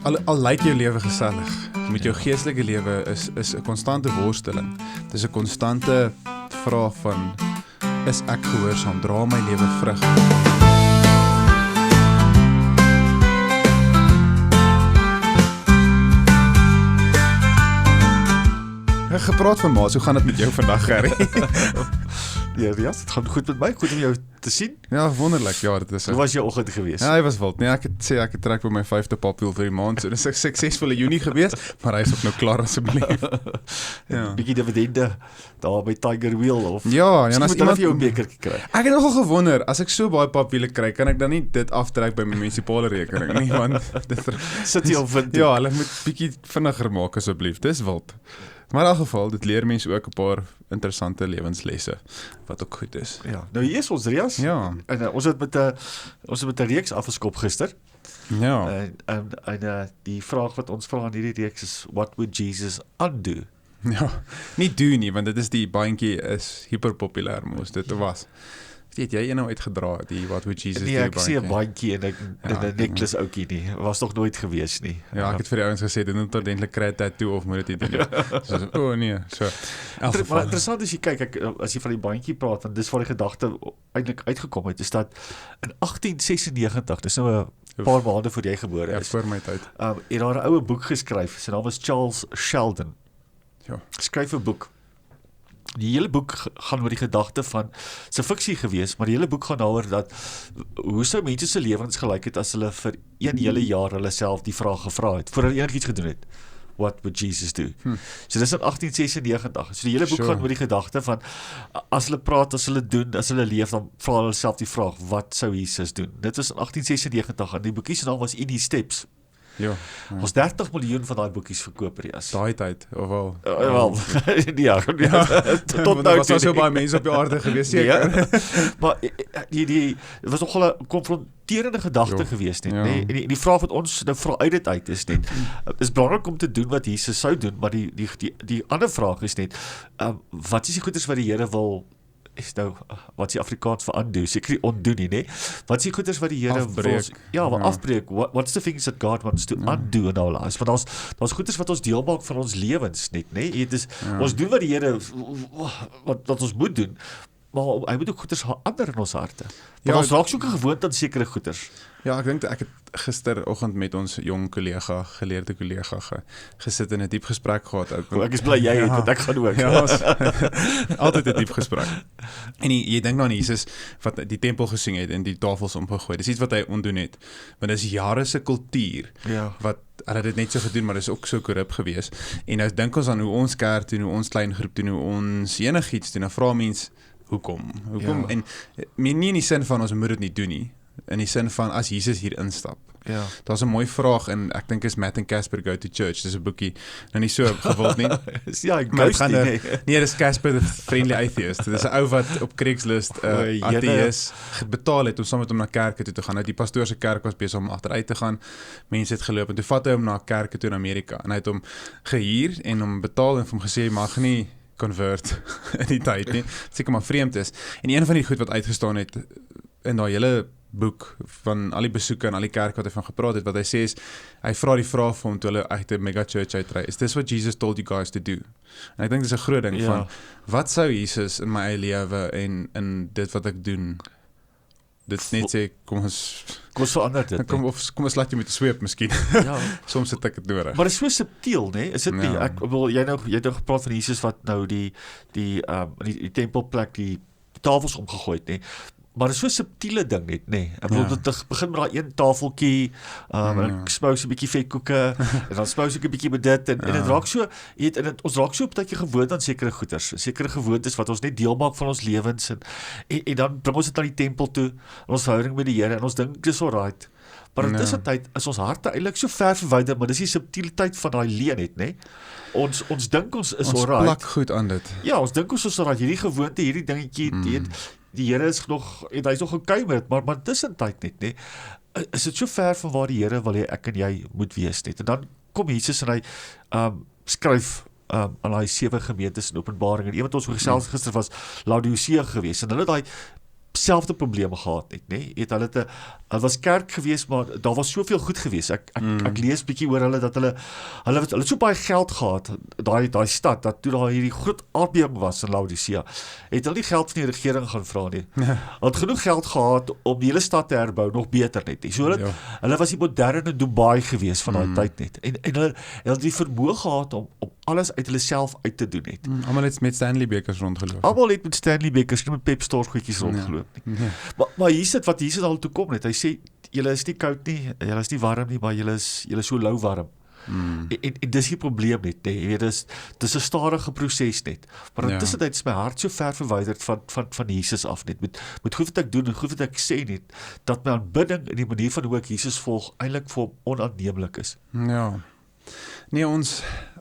al lyk jou lewe gesellig, met jou geestelike lewe is 'n konstante worsteling. Dit is 'n konstante vraag van, is ek gehoorsaam, dra my lewe vrug? Gepraat van Maas, hoe gaan dit met jou vandag, Gerry? Ja, het gaan goed met my, goed om jou te sien. Ja, wonderlik, ja, dit is. Hoe was jou oggend gewees? Ja, hy was wild. Nee, ek het trek by my 5de papwiel vir die maand, so dit is 'n suksesvolle Junie gewees, maar hy is ook nou klaar asseblief. Ja. Bietjie dividende daar by Tiger Wheel of. Ja, en as iemand vir jou 'n bekertjie kry. Ek het nogal gewonder, as ek so baie papwiele kry, kan ek dan nie dit aftrek by my munisipale rekening nie, want dit sit jy of vind. Ja, hulle moet bietjie vinniger maak asseblief. Dis wild. Maar in elk geval, dit leer mense ook 'n paar interessante lewenslesse, wat ook goed is. Ja, nou hier is ons, Rias. Ja. En ons het met 'n reeks afgeskop gister. Ja. En die vraag wat ons vra in hierdie reeks is, what would Jesus undo? Ja, nie doen nie, want dit is die bandjie is hyperpopulêr mos, dit was. Het jy nou uitgedra, die What Would Jesus Nee, Do ek sê 'n bandjie en 'n necklace ouetjie nie. Was nog nooit gewees nie. Ja, ek het vir die ouens gesê, dit moet ordentlik kry 'n tattoo of moet dit nie doen. So, nee, so. Maar interessant as jy kyk, as jy van die bandjie praat, want dis waar die gedagte eintlik uitgekom het, is dat in 1896, dis nou 'n paar maande voor jy gebore is. Ja, voor my tyd. Het daar 'n oue boek geskryf. Sy naam was Charles Sheldon. Ja. Skryf 'n boek. Die hele boek gaan oor die gedagte van, sy fiksie gewees, maar die hele boek gaan daaroor dat, hoe sou mense se lewens gelyk het as hulle vir 1 hele jaar hulle self die vraag gevra het, voor hulle enigiets gedoen het. What would Jesus do? So dis in 1896. So die hele boek gaan oor die gedagte van, as hulle praat, as hulle doen, as hulle leef, dan vra hulle self die vraag, wat sou Jesus doen? Dit was in 1896 en die boekie se naam was In His Steps. Ja. Ons 30 miljoen van daai boekies verkoop, Rias. Daai tyd, of wel? Wel, tot nou was daar so baie mense op die aarde gewees, seker. Nee, maar dit was nogal 'n konfronterende gedagte gewees net, nee. En die vraag wat ons nou vra uit dit uit is net, is belangrik om te doen wat Jesus sou doen, maar die ander vraag is net, wat is die goeders wat die Here wil, is nou, wat is die Afrikaans vir undo, seker nie ondoen nie, nee? Wat is die goeders wat die Here afbreek, afbreek, what's the things that God wants to undo in our lives, want daar's goeders wat ons deel maak van ons lewens net, nee? Ons doen wat die Here, wat ons moet doen, maar hy moet ook goeders verander in ons harte. Want ons raak soeke gewoond aan sekere goeders. Ja, ek dink ek het gisteroggend met ons jong kollega, geleerde kollega gesit en 'n diep gesprek gehad. Ek is bly jy het, want ek gaan ook. Ja, altyd 'n diep gesprek. En jy dink nou aan Jesus wat die tempel gesing het en die tafels omgegooi. Dis iets wat hy ontdoen het. Want dis jare se kultuur wat hulle dit net so gedoen, maar dis ook so korrup gewees. En nou dink ons aan hoe ons kerk doen, hoe ons klein groep doen, hoe ons enigiets doen. Dan vra mens hoekom? Ja. En nie in die sin van ons moet dit nie doen nie. In die sin van as Jesus hier instap. Ja. Daar's 'n mooi vraag en ek dink is Matt and Casper Go to Church. Dis 'n boekie. Nou nie so gewild nie. Ja, ek gou nie. Nee, dis Casper the Friendly Atheist. Dis 'n ou wat op Craigslist ateïs betaal het om saam met hom na kerke toe te gaan. Nou die pastoor se kerk was besig om agteruit te gaan. Mense het geloop en toe vat hy hom na kerke toe in Amerika en hy het hom gehuur en hom betaal en vir hom gesê jy mag nie convert in die tyd nie. Seker maar vreemd is. En een van die goed wat uitgestaan het in daai hele boek van al die besoeke en al die kerk wat hy van gepraat het, wat hy sê is, hy vra die vraag vir hom toe hulle uit 'n mega church uitry, is this what Jesus told you guys to do? En ek dink dis 'n groot ding van, wat sou Jesus in my eie lewe en in dit wat ek doen, dit net sê, kom ons verander dit. Kom ons laat jy met 'n sweep miskien. Ja. Soms het ek dit nodig. Maar dit is so subtiel, nee? Is dit nie? Ek wil jy het nou gepraat van Jesus wat nou die tempelplek die tafels omgegooi het, nee? Maar dit is so 'n subtiele ding net, nee. Ek bedoel, dit begin met daai een tafeltjie, en ek smous 'n bietjie vetkoeke, en dan smous ek 'n bietjie met dit, en dit raak so, ons raak so op dat jy gewoond aan sekere goeders, sekere gewoontes wat ons net deel maak van ons lewens, en dan bring ons dit na die tempel toe, in ons verhouding met die Here, en ons dink, dis alright. Maar in tussentyd is ons harte eintlik so ver verwyder, maar dis die subtiliteit van daai leuen net, nee. Ons dink ons is alright. Ons plak goed aan dit. Ja, ons dink ons is alright, hierdie gewoonte, hierdie dingetjie, die Here is nog, en hy is nog okay met dit, maar tussentyd net, nee, is dit so ver van waar die Here wil hê ek en jy moet wees net, en dan kom Jesus en hy skryf aan daai 7 gemeentes in Openbaring, en een wat ons gesels gister was Laodicea gewees, en hulle daai selfde probleme gehad het, nee. Hulle was kerk gewees, maar daar was soveel goed gewees. Ek lees bietjie oor hulle dat hulle het so baie geld gehad, daai stad, dat toe daar hierdie groot aardbewing was in Laodicea, het hulle nie geld van die regering gaan vra nie. Hulle het genoeg geld gehad om die hele stad te herbou, nog beter net. So hulle was die moderne Dubai gewees van daai tyd net. En hulle het die vermoë gehad om alles uit hulle self uit te doen het. Almal het met Stanley bekers rondgeloop. Almal het met Stanley bekers, nie met Pep Stores goedjies rondgeloop nie. Maar hier sit wat Jesus al toe kom net. Hy sê julle is nie koud nie, julle is nie warm nie, maar julle is so lou warm. En dis die probleem net, nee. Jy weet, dis 'n stadige proses net. Maar intussen is my hart so ver verwyderd van Jesus af net. Met goed wat ek doen en goed wat ek sê net, dat my aanbidding en die manier van hoe ek Jesus volg eintlik vir hom onaanneemlik is. Ja. Nee,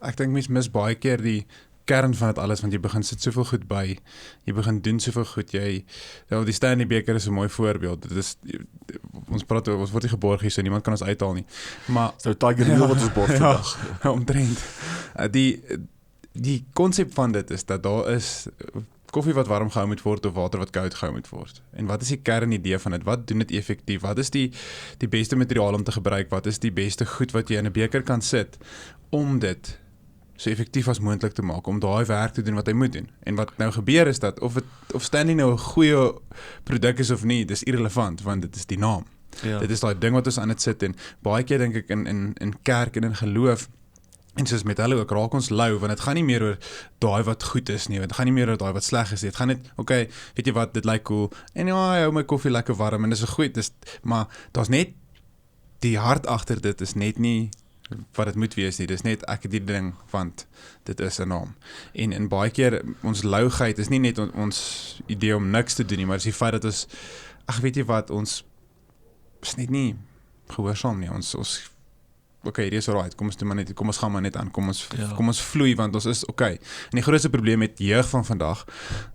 ek dink mens mis baie keer die kern van dit alles, want jy begin sit soveel goed by, jy begin doen soveel goed, die Stanley beker is 'n mooi voorbeeld, dit is, ons word nie geborg hier, so niemand kan ons uithaal nie, maar, so Tiger Hill wat ons borg vandag. Omtrent, die konsep van dit is, dat daar is koffie wat warm gehou moet word, of water wat koud gehou moet word, en wat is die kernidee van dit, wat doen dit effektief, wat is die beste materiaal om te gebruik, wat is die beste goed wat jy in 'n beker kan sit, om dit so effektief as moontlik te maak, om daai werk te doen wat hy moet doen. En wat nou gebeur is dat, of Stanley nou 'n goeie produk is of nie, dis irrelevant, want dit is die naam. Dit is daai ding wat ons aan dit sit, en baie keer dink ek in kerk en in geloof, en soos met hulle ook, raak ons lou, want het gaan nie meer oor daai wat goed is nie, het gaan nie meer oor daai wat sleg is nie, het gaan net, okay, weet jy wat, dit lyk cool, en ja, hou my koffie lekker warm, en dis so goed, maar daar's net, die hart agter dit is net nie wat dit moet wees nie, dis net ek het die ding, want dit is 'n naam. En baie keer, ons louigheid is nie net ons idee om niks te doen nie, maar dis die feit dat ons, weet jy wat, ons is net nie gehoorsaam nie, ons okay, dit is alright, kom ons gaan maar net aan, kom ons vloei, want ons is okay. En die grootste probleem met die jeug van vandag,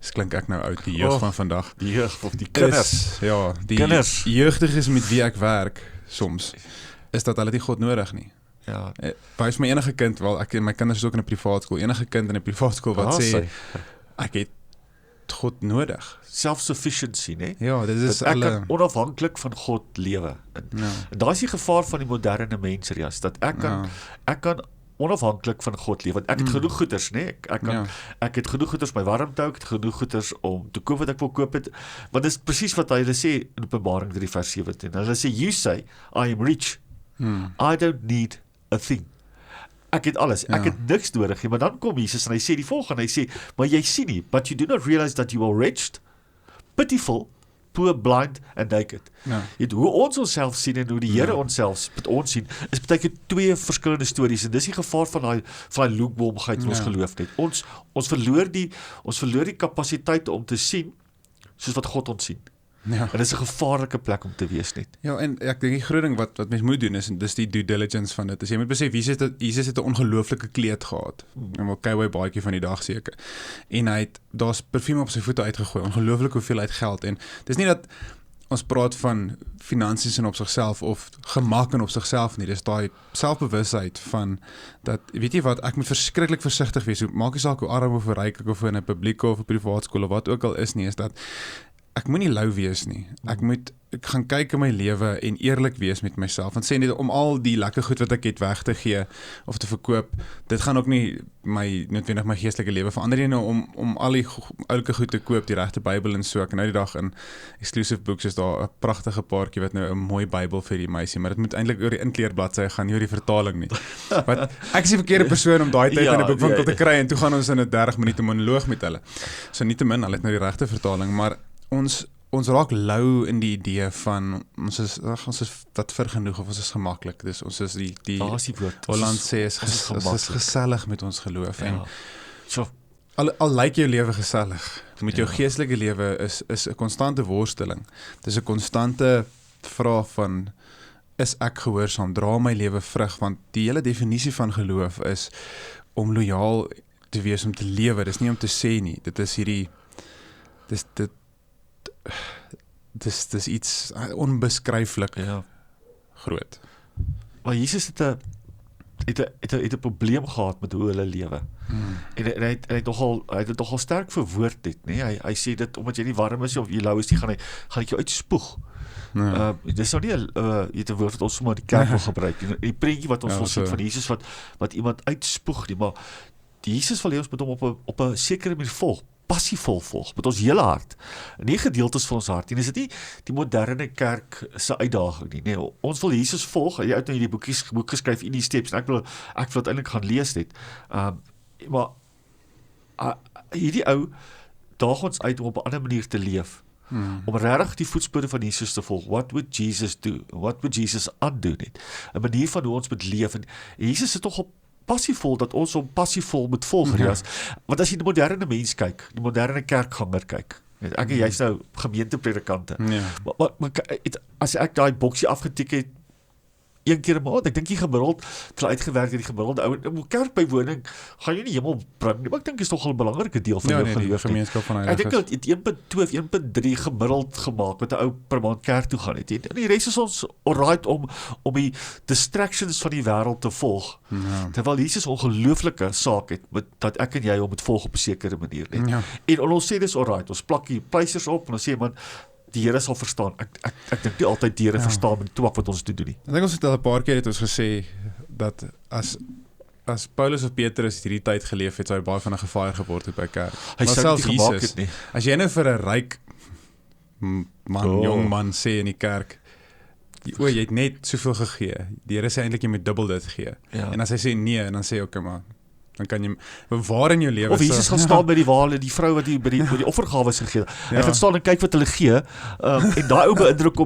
dis klink ek nou oud, die jeug van vandag, die jeug, of die kinders, die jeugdiges met wie ek werk, soms, is dat hulle nie God nodig nie. Ja. Wys my enige kind, my kinders is ook in 'n privaat skool, enige kind in 'n privaat skool wat sê, ek het God nodig. Self-sufficiency, nee? Ja, dit is ek kan onafhanklik van God lewe. En daar is die gevaar van die moderne mens, dat ek kan onafhanklik van God lewe, want ek het genoeg goeders, nee? Ek het genoeg goeders, my warmte hou, ek het genoeg goeders om te koop wat ek wil koop het, want dit is presies wat hulle sê in Openbaring 3 vers 17, hulle sê, you say, I am rich, I don't need a thing. Ek het alles, ek het niks nodig nie, maar dan kom Jesus en hy sê die volgende, hy sê, maar jy sien nie, but you do not realize that you are wretched, pitiful, poor, blind and naked. Hoe ons onsself sien en hoe die Here onsself met ons sien, is baie keer twee verskillende stories, en dis die gevaar van daai lukewarmheid in ons geloof net. Ons verloor die kapasiteit om te sien, soos wat God ons sien. En dit is 'n gevaarlike plek om te wees net. Ja, en ek dink die groot ding wat mens moet doen is die due diligence van dit. Dus jy moet besef, Jesus het 'n ongelooflike kleed gehad. En wel cowboy baadjie van die dag seker. En daar's parfuum op sy voete uitgegooi, ongelooflike hoeveelheid geld. En dis nie dat ons praat van finansies en op sigself of gemak en op sigself nie. Dis daai selfbewusheid van dat, weet jy wat, ek moet verskriklik versigtig wees. Maak nie saak hoe arm of hoe ryk ek of in 'n publieke of 'n privaat skool of wat ook al is nie, is dat ek moet nie lou wees nie. Ek gaan kyk in my lewe en eerlik wees met myself, want sê net om al die lekker goed wat ek het weg te gee of te verkoop, dit gaan ook nie noodwendig my geestelike lewe verander nie, om al die oulike goed te koop, die regte Bybel en so. Ek nou die dag in Exclusive Books is daar 'n pragtige paartjie wat nou 'n mooi Bybel vir die meisie, maar dit moet eintlik oor die inkleerbladsy gaan, nie oor die vertaling nie. Want ek is die verkeerde persoon om daai tyd in 'n boekwinkel te kry, en toe gaan ons in 'n 30 minute monoloog met hulle. So nietemin, hulle het nou die regte vertaling, maar ons raak lou in die idee van ons is wat vergenoeg of ons is gemaklik. Dus ons is die Holland sê ons is gesellig met ons geloof. En al lyk jou lewe gesellig, met jou geestelike lewe is 'n konstante worsteling. Dis 'n konstante vraag van, is ek gehoorsaam, dra my lewe vrug, want die hele definisie van geloof is om lojaal te wees, om te lewe. Dis nie om te sê nie. Dit is hierdie dis iets onbeskryflik groot. Maar Jesus het het 'n probleem gehad met hoe hulle lewe. En hy het nogal sterk verwoord dit, nee? Hy sê dit omdat jy nie warm is of jy lou is, gaan ek jou uitspoeg. Dis nou nie 'n woord wat ons sommer in die kerk wil gebruik. Die prentjie wat ons wil sien van Jesus wat iemand uitspoeg nie, maar Jesus wil hê ons moet hom op 'n sekere manier volg, passievol volg, met ons hele hart, nie gedeeltes van ons hart, en is dit nie die moderne kerk se uitdaging nie, nee, ons wil Jesus volg, jy het nou hierdie boek geskryf, in die steps, en ek wil dit eintlik gaan lees dit, maar hierdie ou daag ons uit om op 'n ander manier te leef, om regtig die voetspore van Jesus te volg. What would Jesus do? What would Jesus undo net? 'n manier van hoe ons moet leef, en Jesus is toch op passievol, dat ons hom passievol moet volg, want as jy die moderne mens kyk, die moderne kerkganger kyk, ek en jy's nou gemeentepredikante, maar as ek daai boksie afgetik het, een keer 'n maand, ek dink die gemiddeld, het uitgewerk die gemiddelde ou, kerkbywoning, gaan jy nie hemel bring nie, maar ek dink is toch al 'n belangrike deel van jou geloof. Ek dink dat het 1.2 of 1.3 gemiddeld gemaak, met 'n ou per maand kerk toe gaan het, en die res is ons alright om die distractions van die wêreld te volg, terwyl Jesus ongelooflike saak het, dat ek en jy hom moet volg op 'n sekere manier net, en ons sê dis alright, ons plak die pleisters op, en ons sê, man, die Here sal verstaan. Ek dink nie altyd die Here verstaan met die twak wat ons doen nie. Ek dink ons het al 'n paar keer het ons gesê dat as Paulus of Petrus hierdie tyd geleef het, sou hy baie van 'n gevaar geword het by kerk. Hy sou dit gemaak het nie. As jy nou vir 'n ryk jong man sê in die kerk, jy het net soveel gegee. Die Here sê eintlik jy moet dubbel dit gee. En as hy sê nee, dan sê okay, maar dan kan jy waar in jou lewe of Jesus gaan staan by die wale, die vrou wat by die offergawes gegee het. Hy gaan staan en kyk wat hulle gee, en daai ou beïndruk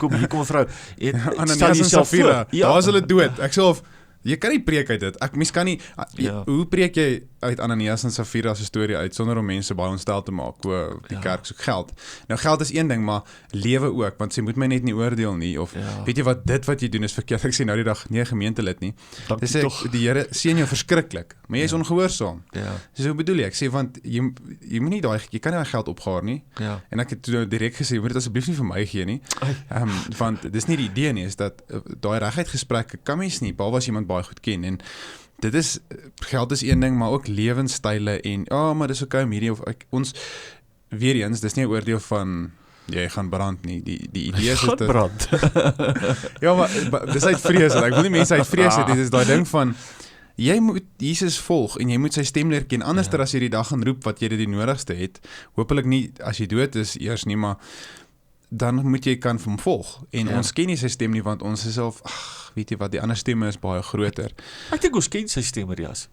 hom, hier kom 'n vrou, Ananias en Safira, daar is hulle dood. Ek sê jy kan nie preek uit dit. Mens kan nie, hoe preek jy uit Ananias en Safira se storie uit, sonder om mense baie ontstel te maak, die kerk soek geld. Nou geld is een ding, maar lewe ook, want sy moet my net nie oordeel nie, of weet jy wat, dit wat jy doen is verkeerd. Ek sê nou die dag, nie gemeentelid nie. Dis die Here seën jou verskriklik, maar jy is ongehoorsaam. So hoe bedoel ek? Sê, want jy moet nie jy kan nie daai geld opgaar nie. En ek het toe direk gesê, jy moet dit asseblief nie vir my gee nie. Want dis nie die idee nie, is dat daai reguit gesprekke kan mens nie, behalwe as iemand baie goed ken, en dit is, geld is een ding, maar ook lewenstyle, en, maar dis okay om hierdie, of ons, weer eens, dis nie 'n oordeel van, jy gaan brand nie, die idee is dat brand. ja, maar dis uit vrees, ek wil nie mense uit vrees het, dit is daai ding van, jy moet Jesus volg, en jy moet sy stem leer ken, anders as jy die dag gaan roep, wat jy dit die nodigste het, hoopelik nie, as jy dood is, eers nie, maar, dan moet jy kan hom volg, en ons ken nie sy stem nie, want ons is self, weet jy wat, die ander stemme is baie groter. Ek dink ons ken sy stemme, Rias.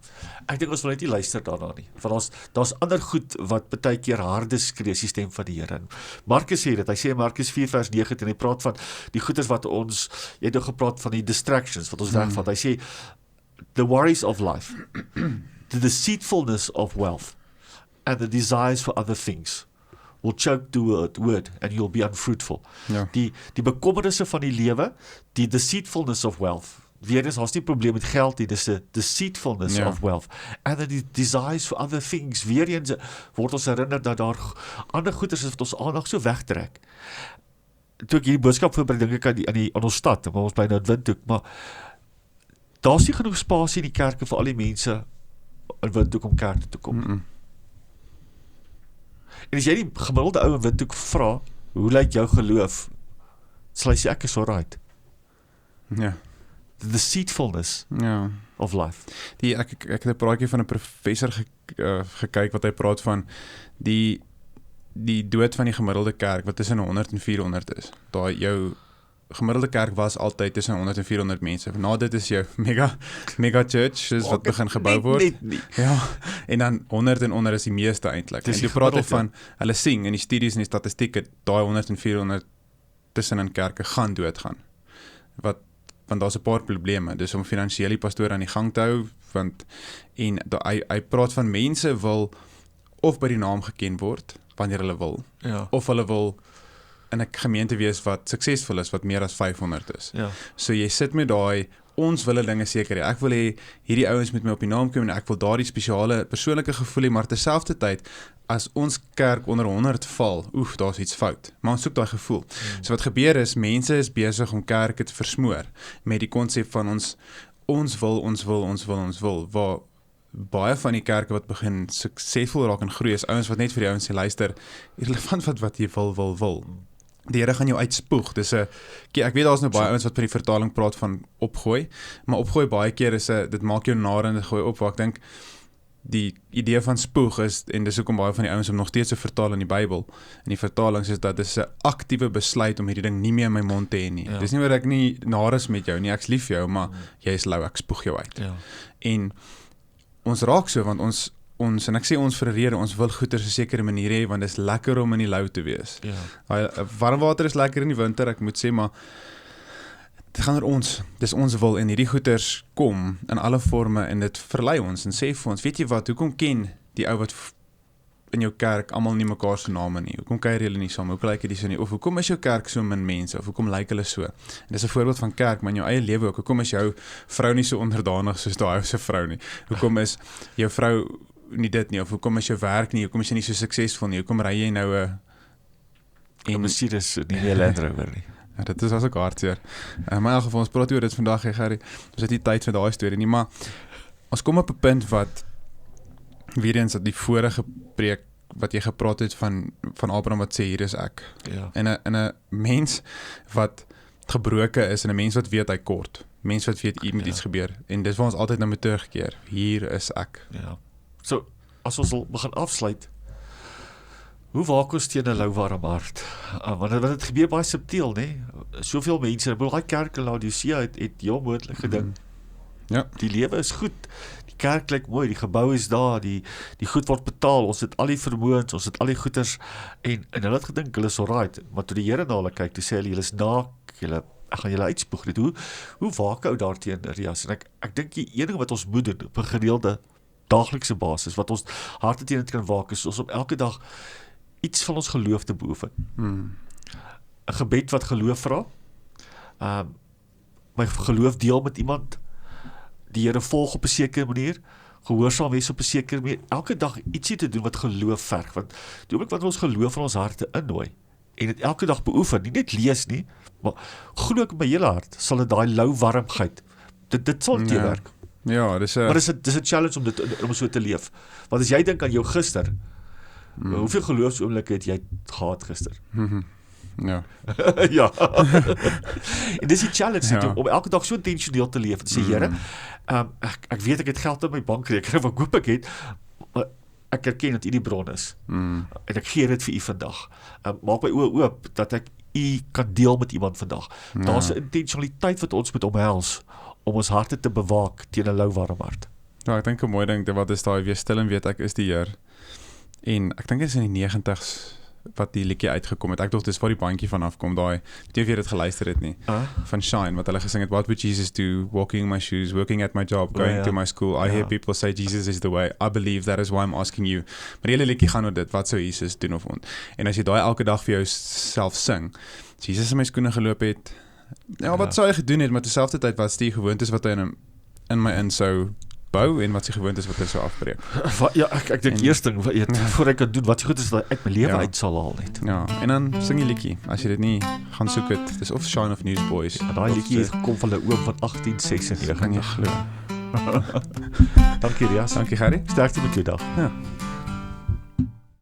Ek dink ons wil net nie luister daarna nie, want daar's ander goed wat baie keer harde skree, die stem van die Here. Markus sê dit, hy sê in Markus 4 vers 9, en hy praat van die goeders wat ons, jy het nou gepraat van die distractions, wat ons wegvat, hy sê, the worries of life, the deceitfulness of wealth, and the desires for other things, will choke the word and you'll be unfruitful. Die bekommernisse van die lewe, die deceitfulness of wealth, weer eens, ons nie probleem met geld nie, dis die deceitfulness of wealth, and the desires for other things, weer eens, word ons herinner dat daar ander goeders is wat ons aandag so wegtrek. Toe ek hierdie boodskap voorbereid, dink ek aan ons stad, waar ons by nou Windhoek, maar daar is nie genoeg spasie in die kerke vir al die mense in Windhoek om kerk toe kom. En as jy die gemiddelde ou in Windhoek vra, hoe lyk jou geloof? Sal hy sê, ek is alright. The deceitfulness of life. Ek het 'n praatjie van 'n professor gekyk, wat hy praat van die dood van die gemiddelde kerk, wat tussen 100 en 400 is. Daai jou gemiddelde kerk was altyd tussen 100 en 400 mense. Na dit is jou mega church, dus wat begin gebou word. Ja, en dan 100 en onder is die meeste eintlik. En jy praat van, hulle sien in die studies en die statistieke, daai 100 en 400 tussen in kerke gaan doodgaan. Want daar's 'n paar probleme, dus om finansiële die pastoor aan die gang te hou, en hy praat van mense wil of by die naam geken word, wanneer hulle wil, of hulle wil in 'n gemeente wees wat suksesvol is, wat meer as 500 is. So jy sit met daai, ons wil dinge seker hê. Ek wil hê hierdie ouens met my op die naam kom, en ek wil daardie spesiale persoonlike gevoel hê, maar terselfdertyd, as ons kerk onder 100 val, daar's iets fout. Maar ons soek daai gevoel. So wat gebeur is, mense is besig om kerke te versmoor, met die konsep van ons wil, waar baie van die kerke wat begin suksesvol raak en groei is ouens wat net vir die ouens sê luister, irrelevant wat jy wil. Die Here gaan jou uitspoeg. Dis 'n ek weet daar's nou baie ouens wat by die vertaling praat van opgooi, maar opgooi baie keer is dit maak jou nar en dit gooi op, waar ek dink die idee van spoeg is, en dis hoekom baie van die ouens om nog steeds te vertaal in die Bybel. En die vertalings is dat dis 'n aktiewe besluit om hierdie ding nie meer in my mond te hê nie. Dis nie waar ek nie nar is met jou nie, ek's lief vir jou, maar jy is lou, ek spoeg jou uit. En ons raak so, want ons en ek sê ons vir 'n rede, ons wil goeie op 'n sekere manier hê, want dit is lekker om in die lou te wees. Warm water is lekker in die winter, ek moet sê, maar dit gaan oor ons, dis ons wil, en hierdie goeders kom in alle forme, en dit verlei ons, en sê vir ons, weet jy wat, hoekom ken die ou wat in jou kerk almal nie mekaar se name nie, hoekom kuier julle nie saam, hoekom lyk dit so nie, of hoekom is jou kerk so min mense, of hoekom lyk hulle so, en dis 'n voorbeeld van kerk, maar in jou eie lewe ook, hoekom is jou vrou nie so onderdanig soos daai ou se vrou nie, hoekom is jou vrou nie dit nie, of hoekom is jou werk nie, hoekom is jy nie so suksesvol nie, hoekom ry jy nou 'n Mercedes nie meer Land Rover nie. Ja, dit is ook hartseer. Maar in elk geval, ons praat oor dit vandag, Gerrie. Ons het nie tyd vir daai storie nie, maar ons kom op 'n punt wat weer eens dat die vorige preek wat jy gepraat het van Abraham wat sê hier is ek. En 'n mens wat gebroken is en 'n mens wat weet hy kort. Mens wat weet hier moet iets gebeur en dis waar ons altyd na moet terugkeer. Hier is ek. Ja. So, as ons al begin afsluit, hoe waak ons teen 'n louwarm hart? Want dit gebeur baie subtiel, né? Soveel mense, daai kerk in Laodicea het heel moontlik gedink. Ja. Die lewe is goed. Die kerk lyk mooi, die gebou is daar, die goed word betaal, ons het al die vermoëns, ons het al die goeders en hulle het gedink hulle is alright, maar toe die Here na hulle kyk, toe sê hulle is naak, ek gaan julle uitspoeg. Hoe waak ou daarteen, Rias? En ek dink die enige wat ons moet doen op 'n gereelde daaglikse basis, wat ons harte teen kan waak, is ons om elke dag iets van ons geloof te beoefen. 'n Gebed wat geloof vra, my geloof deel met iemand, die Here volg op 'n sekere manier, gehoorsaam wees op 'n sekere manier, elke dag ietsie te doen wat geloof verg, want die oomblik wat ons geloof in ons harte innooi, en dit elke dag beoefen, nie net lees nie, maar glo ek in my hele hart, sal dit daai lou warmheid, dit sal teewerk. Ja, maar dis 'n challenge om so te leef, want as jy dink aan jou gister, hoeveel geloofsoomblikke het jy gehad gister? Ja. Ja. En dis die challenge om elke dag so intentioneel te leef en te sê, Here, ek weet ek het geld op my bankrekening wat hoop ek het, maar ek erken dat U die bron is. En ek gee dit vir U vandag. Maak my oë oop dat ek U kan deel met iemand vandag. Daar's 'n intentionaliteit wat ons moet omhels om ons harte te bewaak teen 'n lou warm hart. Ja, ek dink 'n mooi ding wat is daai, wees stil en weet ek is die Heer. En ek dink dit is in die 90s wat die liedjie uitgekom het. Ek dink dis waar die bandjie vanaf kom, daai, weet jy of jy dit geluister het nie, van Shine, wat hulle gesing het, what would Jesus do, walking in my shoes, working at my job, going to my school, I hear people say Jesus is the way, I believe that is why I'm asking you. Maar die hele liedjie gaan oor dit, wat sou Jesus doen of ons? En as jy daai elke dag vir jouself sing, as Jesus in my skoene geloop het, wat sou hy gedoen het, maar terselfdertyd wat die gewoontes wat hy in my sou bou en wat sy gewoontes wat hy sou afbreek. Ja, ek dink eers ding, voor ek kan doen, wat sy goed is wat uit my lewe uit sal haal net. Ja, en dan sing jy liedjie, as jy dit nie gaan soek het, dis of Shine of Newsboys. Daai liedjie het gekom van 'n oom van 1896. Kan jy glo. Dankie Rias. Dankie Gerrie. Sterkte met jou dag. Ja.